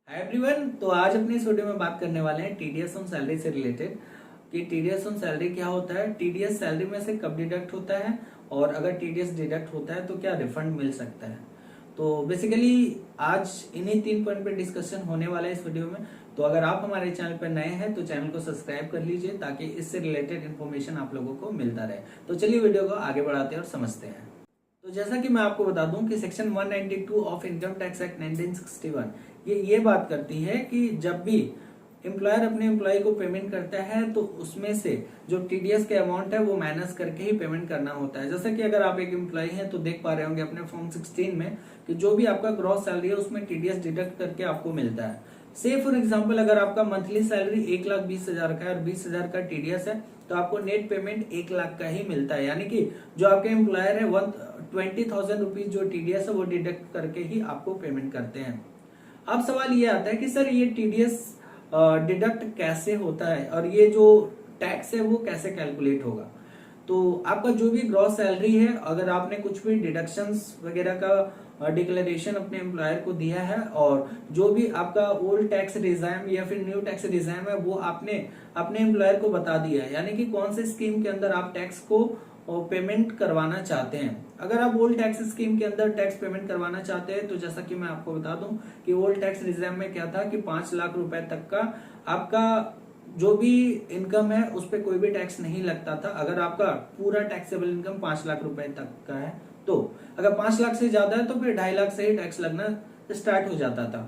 Hi everyone, तो आज अपने इस वीडियो में बात करने वाले हैं टीडीएस ऑन सैलरी से रिलेटेड कि टीडीएस ऑन सैलरी क्या होता है, टीडीएस सैलरी में से कब डिडक्ट होता है और अगर टीडीएस डिडक्ट होता है तो क्या रिफंड मिल सकता है। तो बेसिकली आज इन्हीं 3 पॉइंट पे डिस्कशन होने वाला है इस वीडियो में। तो अगर आप हमारे चैनल पर नए हैं तो चैनल को सब्सक्राइब कर लीजिए ताकि इससे रिलेटेड इन्फॉर्मेशन आप लोगों को मिलता रहे। तो चलिए वीडियो को आगे बढ़ाते हैं और समझते हैं। तो जैसा कि मैं आपको बता दूं कि section 192 of income tax act 1961 ये बात करती है कि जब भी एम्प्लॉयर अपने एम्प्लॉय को पेमेंट करता है तो उसमें से जो टीडीएस के अमाउंट है वो माइनस करके ही पेमेंट करना होता है। जैसा कि अगर आप एक एम्प्लॉय हैं तो देख पा रहे होंगे अपने फॉर्म 16 में कि जो भी आपका ग्रॉस सैलरी है उसमें टीडीएस डिडक्ट करके आपको मिलता है। से फॉर एग्जाम्पल अगर आपका मंथली सैलरी 1,20,000 का है और 20,000 का टीडीएस है तो आपको नेट पेमेंट 1 लाख का ही मिलता है, यानी कि जो आपके एम्प्लॉयर है 20,000 रुपीज जो टीडीएस है वो डिडक्ट करके ही आपको पेमेंट करते हैं। अब सवाल ये आता है कि सर ये टीडीएस डिडक्ट कैसे होता है और ये जो टैक्स है वो कैसे कैलकुलेट होगा। तो आपका जो भी ग्रॉस सैलरी है, अगर आपने कुछ भी डिडक्शंस वगैरह का डिक्लेरेशन अपने एम्प्लॉयर को दिया है और जो भी आपका ओल्ड टैक्स रिजाइम या फिर न्यू टैक्स रिजाइम है वो आपने अपने एम्प्लॉयर को बता दिया है, यानी कि कौन से स्कीम के अंदर आप टैक्स को पेमेंट करवाना चाहते हैं। अगर आप ओल्ड टैक्स स्कीम के अंदर टैक्स पेमेंट करवाना चाहते हैं तो जैसा कि मैं आपको बता दूं कि ओल्ड टैक्स रिजाइम में क्या था कि 5 लाख रुपए तक का आपका जो भी इनकम है उस पर कोई भी टैक्स नहीं लगता था। अगर आपका पूरा टैक्सेबल इनकम 5 लाख रुपए तक का है तो अगर 5 लाख से ज्यादा है तो फिर 2.5 लाख से ही टैक्स लगना स्टार्ट हो जाता था।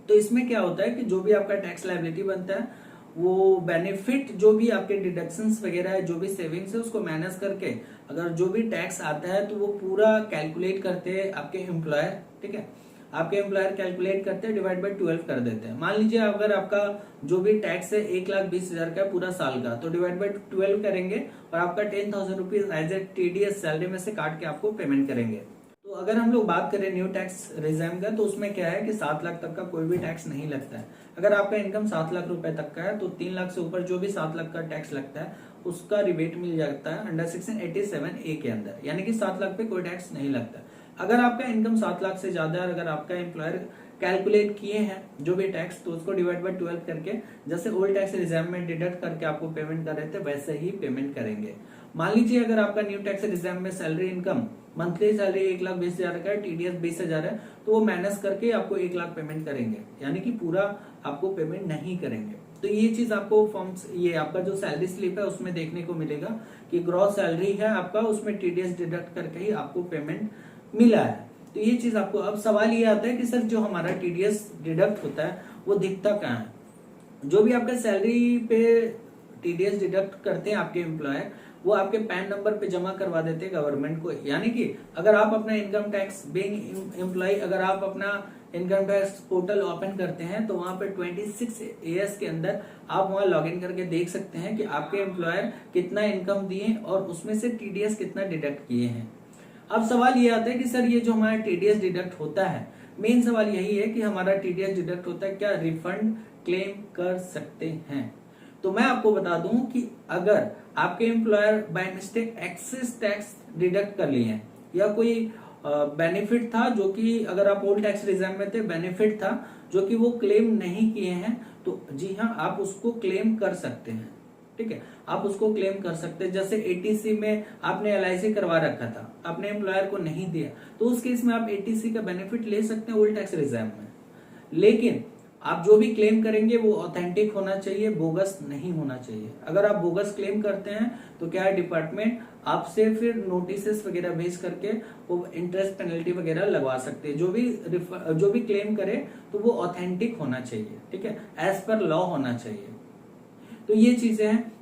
तो इसमें क्या होता है कि जो भी आपका टैक्स लायबिलिटी बनता है वो बेनिफिट जो भी आपके डिडक्शंस वगैरह है, जो भी सेविंग्स है उसको माइनस करके अगर जो भी टैक्स आता है तो वो पूरा कैलकुलेट करते हैं आपके एम्प्लॉयर। ठीक है, आपके एम्प्लॉयर कैलकुलेट करते हैं, डिवाइड बाय 12 कर देते हैं। मान लीजिए अगर आपका जो भी टैक्स है 1,20,000 का पूरा साल का तो डिवाइड बाय 12 करेंगे और आपका 10,000 rupees as a TDS salary में से काट के आपको पेमेंट करेंगे। तो अगर हम लोग बात करें न्यू टैक्स रिजाइम का तो उसमें क्या है कि 7 लाख तक का कोई भी टैक्स नहीं लगता है। अगर आपका इनकम 7 लाख रुपए तक का है तो 3 लाख से ऊपर जो भी 7 लाख का टैक्स लगता है उसका रिबेट मिल जाता है अंडर सेक्शन 87A के अंदर, यानी कि 7 लाख पे कोई टैक्स नहीं लगता। अगर आपका इनकम 7 लाख से ज्यादा है, अगर आपका एम्प्लॉयर कैलकुलेट किए हैं जो भी टैक्स तो उसको डिवाइड बाय 12 करके जैसे ओल्ड टैक्स रिजाइम में डिडक्ट करके आपको पेमेंट कर रहे थे वैसे ही पेमेंट करेंगे। मान लीजिए अगर आपका न्यू टैक्स रिजाइम में सैलरी इनकम मंथली सैलरी 1,20,000 का है, टीडीएस 20,000 है तो वो माइनस करके आपको 1 लाख पेमेंट करेंगे, यानी कि पूरा आपको पेमेंट नहीं करेंगे। तो ये चीज आपको फॉर्म्स ये आपका जो सैलरी स्लिप है उसमें देखने को मिलेगा कि ग्रॉस सैलरी है आपका उसमें टीडीएस डिडक्ट करके ही आपको पेमेंट मिला है। तो ये चीज आपको, अब सवाल ये आता है कि सर जो हमारा टीडीएस डिडक्ट होता है वो दिखता कहाँ है। जो भी आपका सैलरी पे टीडीएस डिडक्ट करते हैं आपके एम्प्लॉयर वो आपके पैन नंबर पे जमा करवा देते हैं गवर्नमेंट को, यानी कि अगर आप अपना इनकम टैक्स बीइंग एम्प्लॉय अगर आप अपना इनकम टैक्स पोर्टल ओपन करते हैं तो वहां पे 26AS के अंदर आप वहां लॉग इन करके देख सकते हैं कि आपके एम्प्लॉयर कितना इनकम दिए और उसमें से टीडीएस कितना डिडक्ट किए हैं। अब सवाल ये आता है कि सर ये जो हमारा टीडीएस डिडक्ट होता है, मेन सवाल यही है कि हमारा टीडीएस डिडक्ट होता है क्या रिफंड क्लेम कर सकते हैं। तो मैं आपको बता दूं कि अगर आपके employer by mistake excess tax deduct कर लिए हैं या कोई बेनिफिट था जो कि अगर आप ओल्ड टैक्स रिजाइम में थे बेनिफिट था जो कि वो क्लेम नहीं किए हैं तो जी हाँ आप उसको क्लेम कर सकते हैं। ठीक है, आप उसको क्लेम कर सकते हैं। जैसे एटीसी में आपने एलआईसी करवा रखा था, अपने एम्प्लॉयर को नहीं दिया तो उस केस में आप एटीसी का बेनिफिट ले सकते हैं ओल्ड टैक्स रिजाइम में, लेकिन आप जो भी क्लेम करेंगे वो ऑथेंटिक होना चाहिए, बोगस नहीं होना चाहिए। अगर आप बोगस क्लेम करते हैं तो क्या है डिपार्टमेंट आपसे फिर नोटिस वगैरह भेज करके वो इंटरेस्ट पेनल्टी वगैरह लगवा सकते हैं। जो भी क्लेम करे तो वो ऑथेंटिक होना चाहिए, ठीक है, एज पर लॉ होना चाहिए। तो ये चीजें हैं।